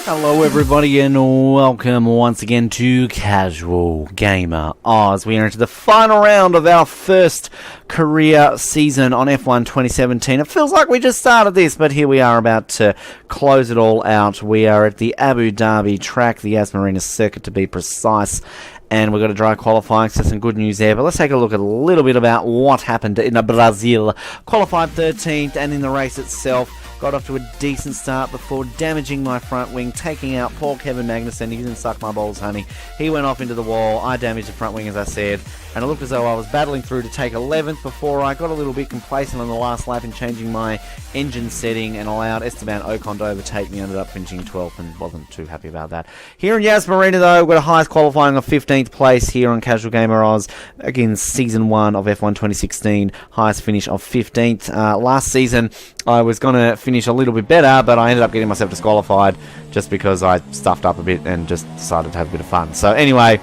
Hello everybody and welcome once again to Casual Gamer Oz. We are into the final round of our first career season on F1 2017. It feels like we just started this, but here we are about to close it all out. We are at the Abu Dhabi track, the Yas Marina circuit to be precise, and we've got a dry qualifying, so some good news there. But let's take a look at a little bit about what happened in Brazil. Qualified 13th, and in the race itself, got off to a decent start before damaging my front wing, taking out poor Kevin Magnussen. He didn't suck my balls, honey. He went off into the wall. I damaged the front wing, as I said. And it looked as though I was battling through to take 11th before I got a little bit complacent on the last lap in changing my engine setting and allowed Esteban Ocon to overtake me. Ended up finishing 12th and wasn't too happy about that. Here in Yas Marina, though, we've got a highest qualifying of 15th place here on Casual Gamer Oz. Again, Season 1 of F1 2016. Highest finish of 15th. Last season, I was going to finish a little bit better, but I ended up getting myself disqualified just because I stuffed up a bit and just decided to have a bit of fun. So anyway,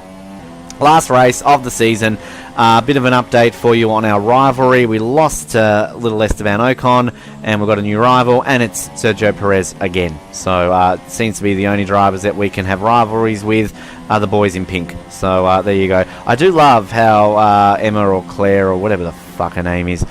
last race of the season. A bit of an update for you on our rivalry. We lost little Esteban Ocon, and we've got a new rival, and it's Sergio Perez again. So it seems to be the only drivers that we can have rivalries with are the boys in pink. So there you go. I do love how Emma or Claire or whatever the fuck her name is,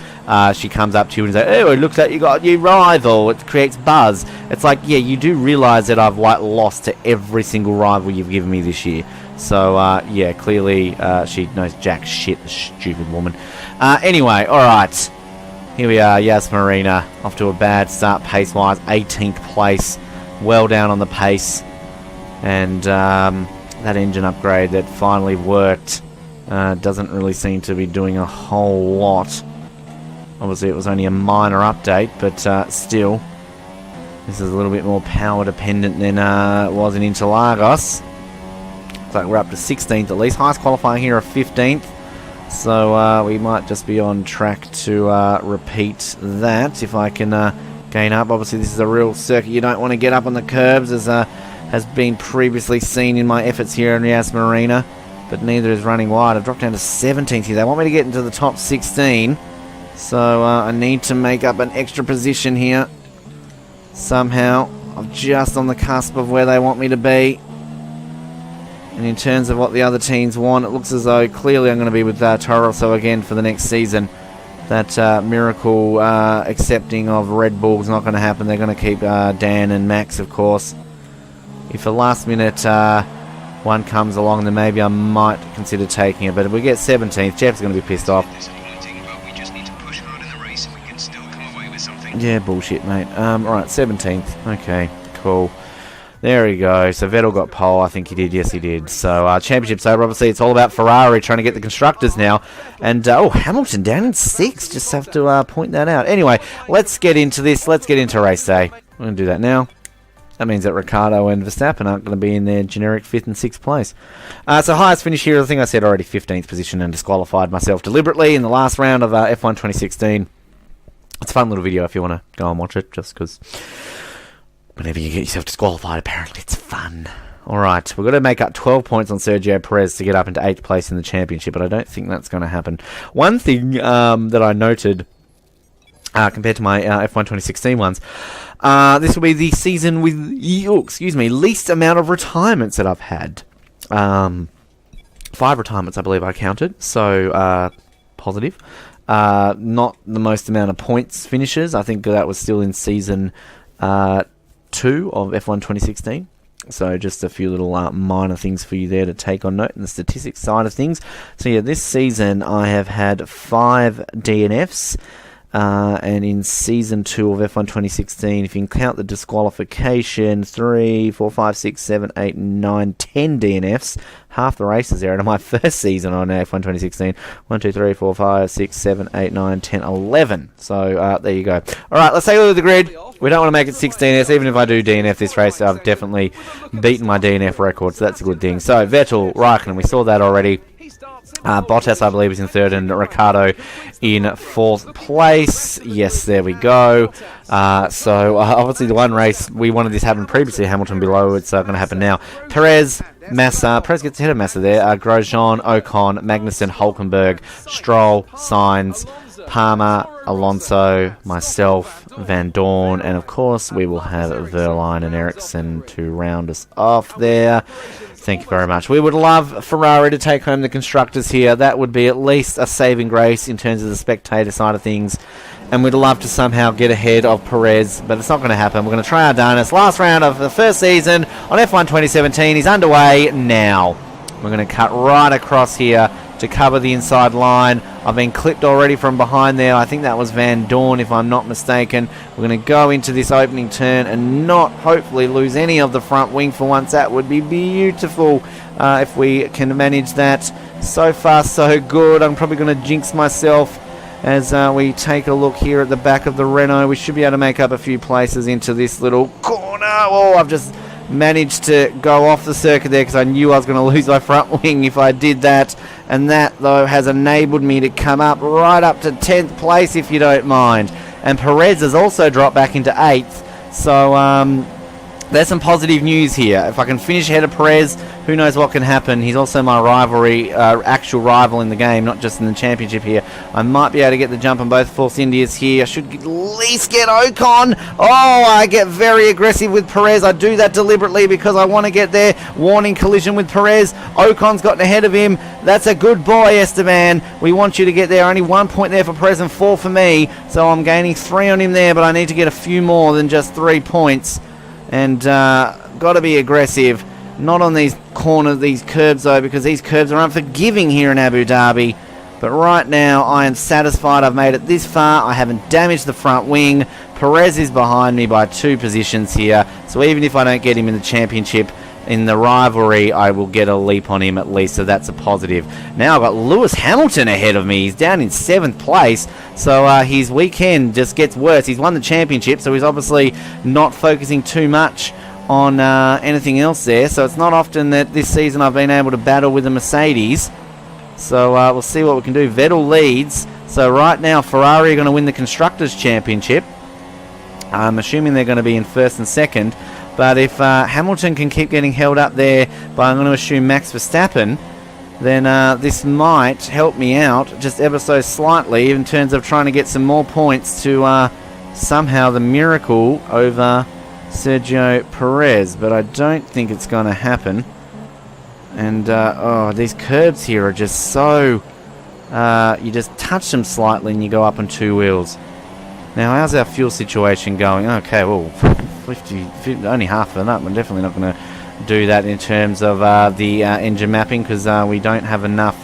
she comes up to you and says, "Oh, it looks like you got a new rival." It creates buzz. It's like, yeah, you do realise that I've lost to every single rival you've given me this year. So, yeah, clearly she knows jack shit, the stupid woman. Anyway, alright. Here we are, Yas Marina. Off to a bad start pace-wise. 18th place. Well down on the pace. And that engine upgrade that finally worked doesn't really seem to be doing a whole lot. Obviously, it was only a minor update, but still. This is a little bit more power dependent than it was in Interlagos. So we're up to 16th at least. Highest qualifying here of 15th. So we might just be on track to repeat that if I can gain up. Obviously this is a real circuit. You don't want to get up on the curbs, as has been previously seen in my efforts here in Yas Marina. But neither is running wide. I've dropped down to 17th here. They want me to get into the top 16. So I need to make up an extra position here. Somehow. I'm just on the cusp of where they want me to be. And in terms of what the other teams want, it looks as though clearly I'm going to be with Toro again for the next season. That miracle accepting of Red Bull is not going to happen. They're going to keep Dan and Max, of course. If a last minute one comes along, then maybe I might consider taking it. But if we get 17th, Jeff's going to be pissed off. Yeah, bullshit, mate. Alright, 17th. Okay, cool. There we go. So Vettel got pole. I think he did. Yes, he did. So championship's over. Obviously, it's all about Ferrari trying to get the constructors now. And, oh, Hamilton down in 6th. Just have to point that out. Anyway, let's get into this. Let's get into race day. We're going to do that now. That means that Ricciardo and Verstappen aren't going to be in their generic 5th and 6th place. So highest finish here, I think I said already, 15th position, and disqualified myself deliberately in the last round of F1 2016. It's a fun little video if you want to go and watch it, just because whenever you get yourself disqualified, apparently it's fun. Alright, we've got to make up 12 points on Sergio Perez to get up into 8th place in the championship, but I don't think that's going to happen. One thing that I noted, compared to my F1 2016 ones, this will be the season with, least amount of retirements that I've had. 5 retirements, I believe I counted, so positive. Not the most amount of points finishes. I think that was still in season 2 of F1 2016. So just a few little minor things for you there to take on note in the statistics side of things. So yeah, this season I have had 5 DNFs. And in season 2 of F1 2016, if you can count the disqualification, 3, 4, 5, 6, 7, 8, 9, 10 DNFs, half the races there. And in my first season on F1 2016, 1, 2, 3, 4, 5, 6, 7, 8, 9, 10, 11. So there you go. Alright, let's take a look at the grid. We don't want to make it 6 DNFs. Even if I do DNF this race, I've definitely beaten my DNF record, so that's a good thing. So Vettel, Raikkonen, we saw that already. Bottas, I believe, is in third, and Ricciardo in fourth place. Yes, there we go. Obviously, the one race we wanted this to happen previously, Hamilton below, it's going to happen now. Perez, Massa, Perez gets ahead of Massa there. Grosjean, Ocon, Magnussen, Hulkenberg, Stroll, Sainz, Palmer, Alonso, myself, Van Dorn, and of course we will have Verline and Ericsson to round us off there. Thank you very much. We would love Ferrari to take home the constructors here. That would be at least a saving grace in terms of the spectator side of things. And we'd love to somehow get ahead of Perez, but it's not going to happen. We're going to try our darnest. Last round of the first season on F1 2017 is underway now. We're going to cut right across here to cover the inside line. I've been clipped already from behind there. I think that was Van Dorn, if I'm not mistaken. We're going to go into this opening turn and not hopefully lose any of the front wing for once. That would be beautiful if we can manage that. So far, so good. I'm probably going to jinx myself as we take a look here at the back of the Renault. We should be able to make up a few places into this little corner. Oh, I've just managed to go off the circuit there because I knew I was going to lose my front wing if I did that, and that though has enabled me to come up right up to 10th place, if you don't mind. And Perez has also dropped back into 8th, so there's some positive news here. If I can finish ahead of Perez, who knows what can happen. He's also my actual rival in the game, not just in the championship here. I might be able to get the jump on both Force Indias here. I should at least get Ocon. Oh, I get very aggressive with Perez. I do that deliberately because I want to get there. Warning collision with Perez. Ocon's gotten ahead of him. That's a good boy, Esteban. We want you to get there. Only 1 point there for Perez and 4 for me. So I'm gaining 3 on him there, but I need to get a few more than just 3 points. And got to be aggressive. Not on these corners, these curbs though, because these curbs are unforgiving here in Abu Dhabi. But right now, I am satisfied I've made it this far. I haven't damaged the front wing. Perez is behind me by 2 positions here. So even if I don't get him in the championship, in the rivalry, I will get a leap on him at least, so that's a positive. Now I've got Lewis Hamilton ahead of me. He's down in 7th place, so his weekend just gets worse. He's won the championship, so he's obviously not focusing too much on anything else there. So it's not often that this season I've been able to battle with the Mercedes. So we'll see what we can do. Vettel leads. So right now Ferrari are going to win the Constructors' Championship. I'm assuming they're going to be in 1st and 2nd. But if Hamilton can keep getting held up there by, I'm going to assume, Max Verstappen, then this might help me out just ever so slightly in terms of trying to get some more points to somehow the miracle over Sergio Perez. But I don't think it's going to happen. And, oh, these curbs here are just so... you just touch them slightly and you go up on 2 wheels. Now, how's our fuel situation going? Okay, well, 50, only half of that. We're definitely not going to do that in terms of the engine mapping because we don't have enough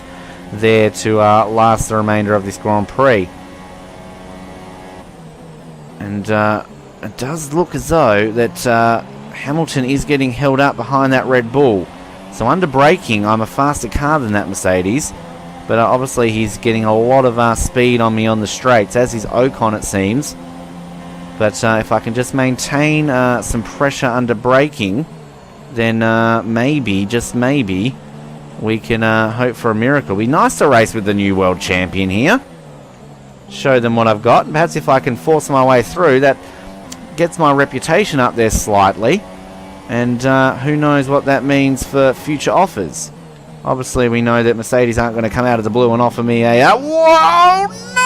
there to last the remainder of this Grand Prix. And it does look as though that Hamilton is getting held up behind that Red Bull. So under braking, I'm a faster car than that Mercedes. But obviously he's getting a lot of speed on me on the straights, as is Ocon, it seems. But if I can just maintain some pressure under braking, then maybe, just maybe, we can hope for a miracle. It'd be nice to race with the new world champion here. Show them what I've got. Perhaps if I can force my way through, that gets my reputation up there slightly. And who knows what that means for future offers. Obviously, we know that Mercedes aren't going to come out of the blue and offer me a... whoa! No!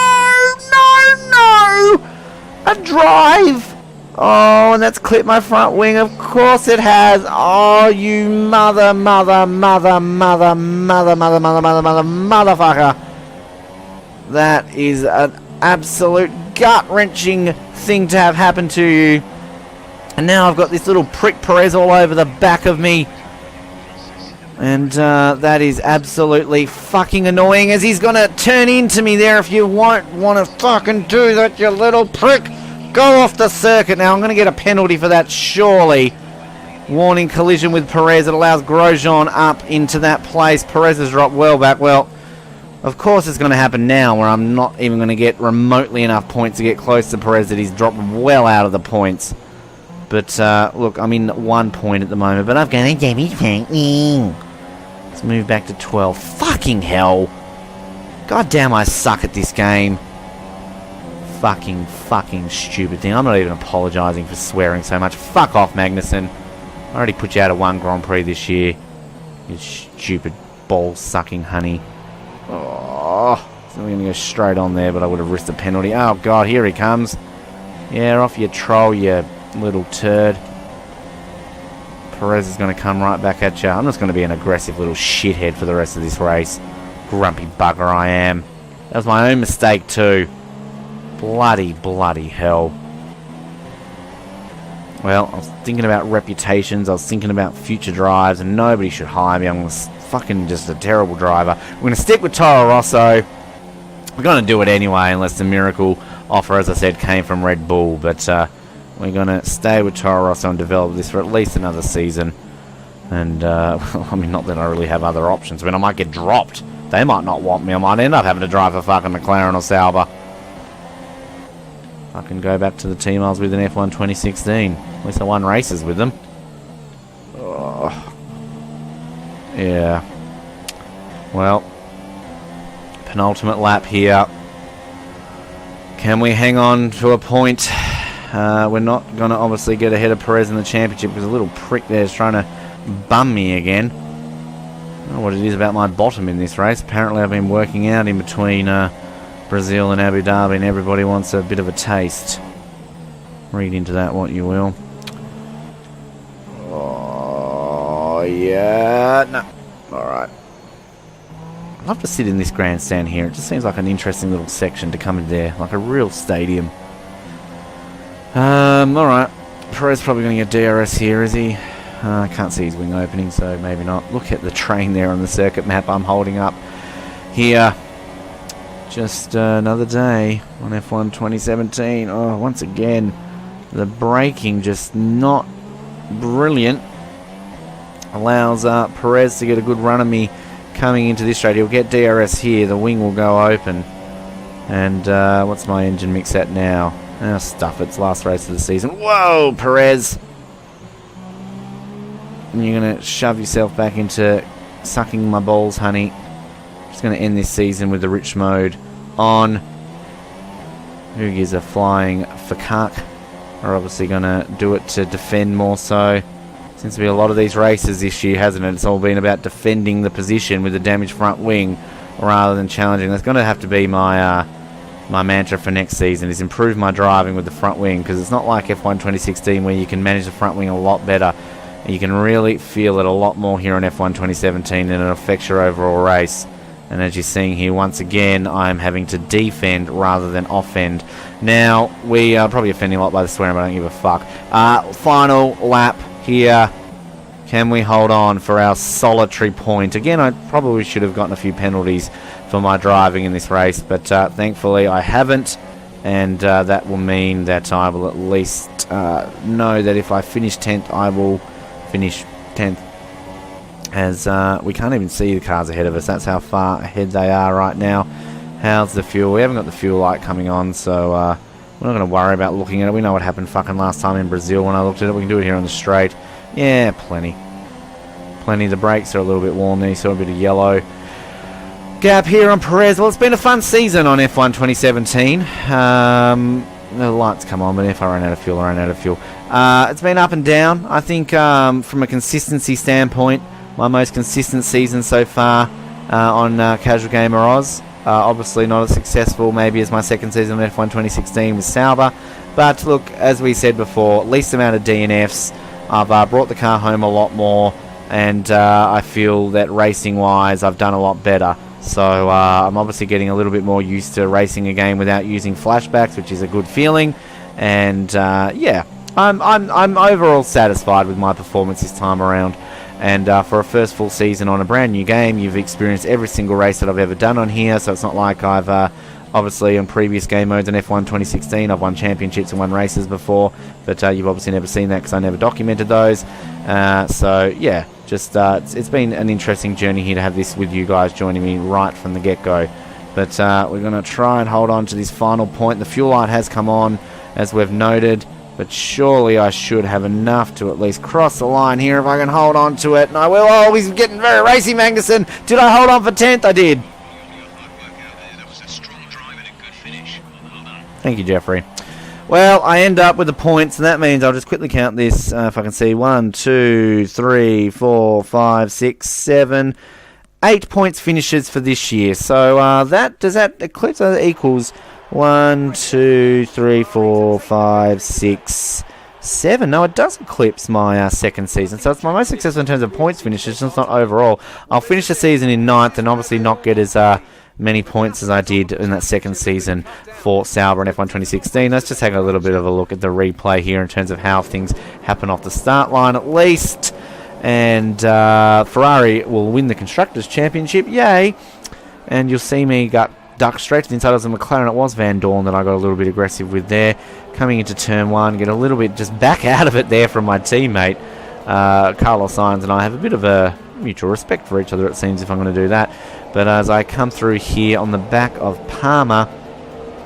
A drive! Oh, and that's clipped my front wing. Of course it has. Oh, you motherfucker. That is an absolute gut-wrenching thing to have happen to you. And now I've got this little prick Perez all over the back of me. And that is absolutely fucking annoying as he's going to turn into me there. If you won't want to fucking do that, you little prick, go off the circuit. Now I'm going to get a penalty for that, surely. Warning collision with Perez. It allows Grosjean up into that place. Perez has dropped well back. Well, of course it's going to happen now where I'm not even going to get remotely enough points to get close to Perez that he's dropped well out of the points. But look, I'm in 1 point at the moment, but I've got a damage. Let's move back to 12. Fucking hell. God damn, I suck at this game. Fucking stupid thing. I'm not even apologising for swearing so much. Fuck off, Magnussen. I already put you out of one Grand Prix this year. You stupid ball-sucking honey. Oh, so we're going to go straight on there, but I would have risked a penalty. Oh, God, here he comes. Yeah, off you troll, you little turd. Perez is going to come right back at you. I'm just going to be an aggressive little shithead for the rest of this race. Grumpy bugger I am. That was my own mistake too. Bloody hell. Well, I was thinking about reputations. I was thinking about future drives, and nobody should hire me. I'm fucking just a terrible driver. We're going to stick with Toro Rosso. We're going to do it anyway, unless the miracle offer, as I said, came from Red Bull. But we're going to stay with Toro Rosso and develop this for at least another season. And, I mean, not that I really have other options. I mean, I might get dropped. They might not want me. I might end up having to drive a fucking McLaren or Sauber. I can go back to the team I was with in F1 2016. At least I won races with them. Oh. Yeah. Well, penultimate lap here. Can we hang on to a point? We're not going to obviously get ahead of Perez in the championship because a little prick there is trying to bum me again. I don't know what it is about my bottom in this race. Apparently I've been working out in between Brazil and Abu Dhabi, and everybody wants a bit of a taste. Read into that what you will. Oh, yeah. No. Alright. I'd love to sit in this grandstand here. It just seems like an interesting little section to come in there. Like a real stadium. Alright. Perez probably going to get DRS here, is he? I can't see his wing opening, so maybe not. Look at the train there on the circuit map I'm holding up here. Just another day on F1 2017. Oh, once again, the braking just not brilliant. Allows Perez to get a good run of me coming into this straight. He'll get DRS here. The wing will go open. And what's my engine mix at now? Oh, stuff. It's last race of the season. Whoa, Perez! And you're going to shove yourself back into sucking my balls, honey. Just going to end this season with the rich mode on. Who gives a flying fakak? We're obviously going to do it to defend more so. Seems to be a lot of these races this year, hasn't it? It's all been about defending the position with the damaged front wing rather than challenging. That's going to have to be my my mantra for next season, is improve my driving with the front wing, because it's not like F1 2016 where you can manage the front wing a lot better. You can really feel it a lot more here in F1 2017, and it affects your overall race. And as you're seeing here, once again, I'm having to defend rather than offend. Now, we are probably offending a lot by the swearing, but I don't give a fuck. Final lap here. Can we hold on for our solitary point? Again, I probably should have gotten a few penalties for my driving in this race, but thankfully I haven't. And that will mean that I will at least know that if I finish 10th, I will finish 10th. As we can't even see the cars ahead of us. That's how far ahead they are right now. How's the fuel? We haven't got the fuel light coming on, so we're not going to worry about looking at it. We know what happened fucking last time in Brazil when I looked at it. We can do it here on the straight. Yeah, plenty. The brakes are a little bit warm there, so a bit of yellow gap here on Perez. Well, it's been a fun season on F1 2017. The lights come on, but if I run out of fuel, I run out of fuel. It's been up and down. I think from a consistency standpoint, my most consistent season so far on Casual Gamer Oz. Obviously not as successful maybe as my second season on F1 2016 with Sauber. But look, as we said before, least amount of DNFs. I've brought the car home a lot more, and I feel that racing-wise I've done a lot better. So I'm obviously getting a little bit more used to racing again without using flashbacks, which is a good feeling. And yeah, I'm overall satisfied with my performance this time around. And for a first full season on a brand new game, you've experienced every single race that I've ever done on here. So it's not like I've obviously on previous game modes in F1 2016, I've won championships and won races before. But you've obviously never seen that because I never documented those. So yeah, just it's been an interesting journey here to have this with you guys joining me right from the get-go. But we're going to try and hold on to this final point. The fuel light has come on, as we've noted. But surely I should have enough to at least cross the line here if I can hold on to it. And I will. Oh, he's getting very racy, Magnussen. Did I hold on for 10th? I did. Thank you, Jeffrey. Well, I end up with the points, and that means I'll just quickly count this, if I can see. 1, 2, 3, 4, 5, 6, 7, 8 points finishes for this year. So does that eclipse? That equals 1, 2, 3, 4, 5, 6, 7. No, it does eclipse my second season. So it's my most successful in terms of points finishes, just not overall. I'll finish the season in 9th and obviously not get as many points as I did in that second season for Sauber in F1 2016. Let's just take a little bit of a look at the replay here in terms of how things happen off the start line at least. And Ferrari will win the Constructors' Championship. Yay! And you'll see me duck straight to the inside of the McLaren. It was Van Dorn that I got a little bit aggressive with there. Coming into turn 1, get a little bit just back out of it there from my teammate. Carlos Sainz and I have a bit of a mutual respect for each other, it seems, if I'm going to do that. But as I come through here on the back of Palmer,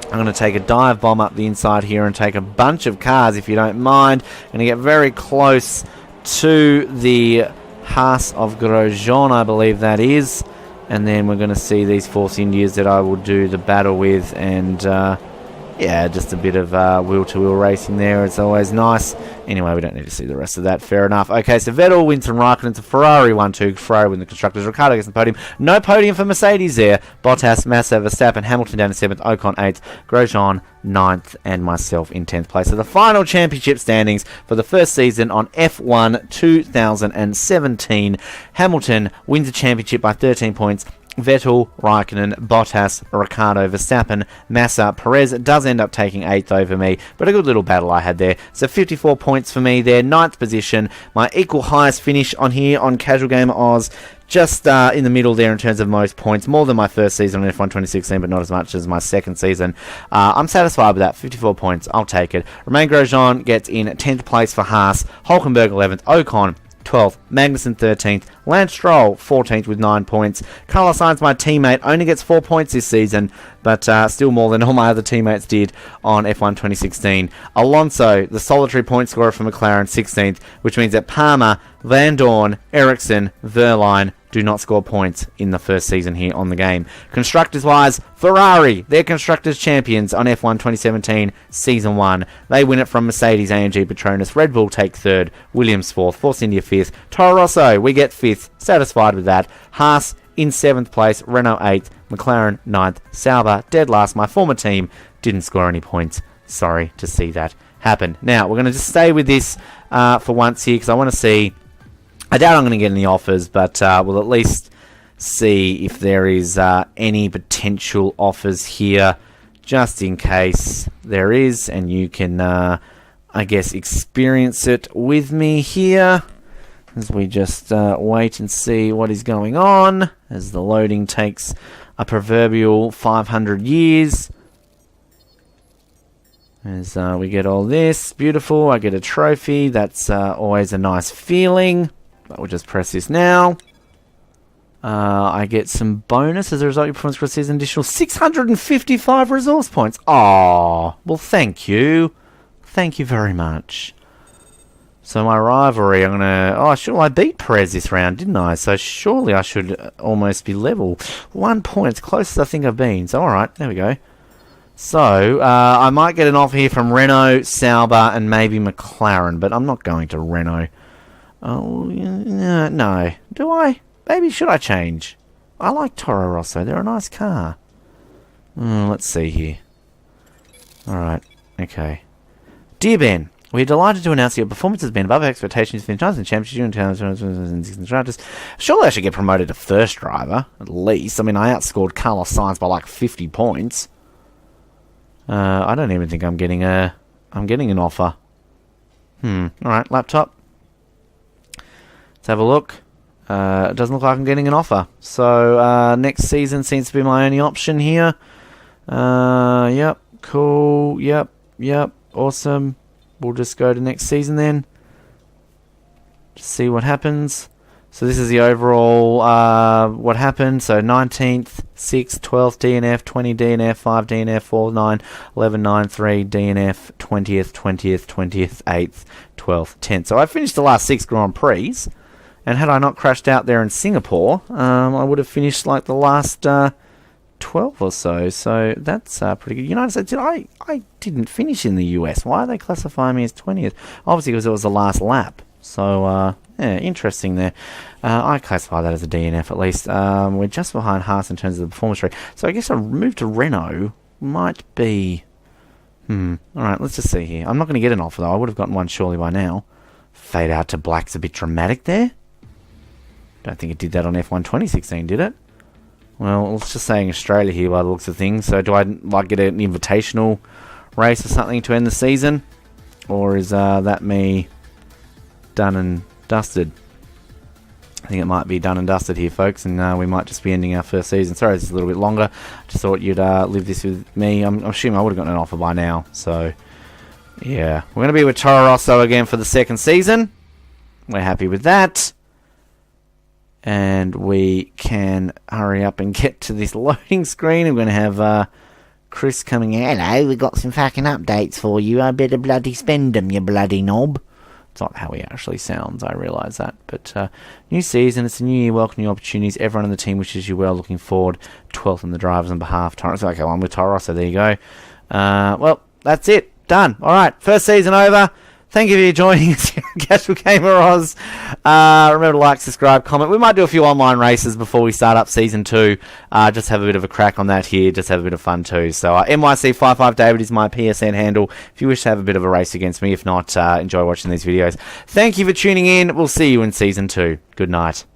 I'm going to take a dive bomb up the inside here and take a bunch of cars, if you don't mind. I'm going to get very close to the Haas of Grosjean, I believe that is. And then we're going to see these Force Indias that I will do the battle with. And yeah, just a bit of wheel-to-wheel racing there. It's always nice. Anyway, we don't need to see the rest of that. Fair enough. Okay, so Vettel wins from Raikkonen to Ferrari 1-2. Ferrari win the Constructors. Ricciardo gets the podium. No podium for Mercedes there. Bottas, Massa, Verstappen, Hamilton down to 7th, Ocon 8th, Grosjean 9th, and myself in 10th place. So the final championship standings for the first season on F1 2017. Hamilton wins the championship by 13 points. Vettel, Raikkonen, Bottas, Ricciardo, Verstappen, Massa, Perez does end up taking 8th over me, but a good little battle I had there. So 54 points for me there, 9th position. My equal highest finish on here on Casual Gamer Oz, just in the middle there in terms of most points, more than my first season on F1 2016, but not as much as my second season. I'm satisfied with that, 54 points, I'll take it. Romain Grosjean gets in 10th place for Haas, Hulkenberg 11th, Ocon 12th, Magnussen 13th, Lance Stroll 14th with 9 points. Carlos Sainz, my teammate, only gets 4 points this season, but still more than all my other teammates did on F1 2016. Alonso, the solitary point scorer for McLaren, 16th, which means that Palmer, Van Dorn, Ericsson, Verline do not score points in the first season here on the game. Constructors-wise, Ferrari, they're Constructors champions on F1 2017 Season 1. They win it from Mercedes, AMG, Petronas. Red Bull take 3rd, Williams 4th, Force India 5th. Toro Rosso, we get 5th, satisfied with that. Haas in 7th place, Renault 8th, McLaren 9th, Sauber dead last. My former team didn't score any points. Sorry to see that happen. Now, we're going to just stay with this for once here because I want to see... I doubt I'm going to get any offers, but we'll at least see if there is any potential offers here, just in case there is, and you can, I guess, experience it with me here, as we just wait and see what is going on, as the loading takes a proverbial 500 years. As we get all this, beautiful, I get a trophy, that's always a nice feeling. We'll just press this now. I get some bonus as a result of your performance across season. Additional 655 resource points. Oh, well, thank you. Thank you very much. So my rivalry, I'm going to... Oh, sure, I beat Perez this round, didn't I? So surely I should almost be level. 1 point, it's close as I think I've been. So, alright, there we go. So, I might get an offer here from Renault, Sauber, and maybe McLaren, but I'm not going to Renault. Oh, no. Do I? Maybe should I change? I like Toro Rosso. They're a nice car. Let's see here. Alright. Okay. Dear Ben, we're delighted to announce your performance has been above expectations. Finished ninth in championship. Surely I should get promoted to first driver, at least. I mean, I outscored Carlos Sainz by like 50 points. I don't even think I'm getting an offer. Alright, laptop. Let's have a look. It doesn't look like I'm getting an offer. So, next season seems to be my only option here. Yep, cool. Yep, awesome. We'll just go to next season then. Just see what happens. So this is the overall, what happened. So 19th, 6th, 12th DNF, 20 DNF, 5 DNF, 4, 9, 11, 9, 3 DNF, 20th, 8th, 12th, 10th. So I finished the last 6 Grand Prix. And had I not crashed out there in Singapore, I would have finished like the last 12 or so, so that's pretty good. United States, I didn't finish in the US. Why are they classifying me as 20th? Obviously because it was the last lap. So, yeah, interesting there. I classify that as a DNF at least. We're just behind Haas in terms of the performance rate. So I guess a move to Renault might be... Alright, let's just see here. I'm not going to get an offer though. I would have gotten one surely by now. Fade out to black's a bit dramatic there. Don't think it did that on F1 2016, did it? Well, let's just say in Australia here by the looks of things. So do I like get an invitational race or something to end the season? Or is that me done and dusted? I think it might be done and dusted here, folks, and we might just be ending our first season. Sorry, this is a little bit longer. Just thought you'd live this with me. I'm assuming I would have gotten an offer by now. So, yeah. We're going to be with Toro Rosso again for the second season. We're happy with that. And we can hurry up and get to this loading screen. We're going to have Chris coming out. Hello, we've got some fucking updates for you. I better bloody spend them, you bloody knob. It's not how he actually sounds, I realise that. But new season, it's a new year, welcome new opportunities. Everyone in the team wishes you well, looking forward. 12th in the drivers on behalf. Toro. Okay, well, I'm with Toro, so there you go. Well, that's it. Done. All right, first season over. Thank you for joining us here on Casual Gamer Oz. Remember to like, subscribe, comment. We might do a few online races before we start up Season 2. Just have a bit of a crack on that here. Just have a bit of fun too. So NYC55David is my PSN handle if you wish to have a bit of a race against me. If not, enjoy watching these videos. Thank you for tuning in. We'll see you in Season 2. Good night.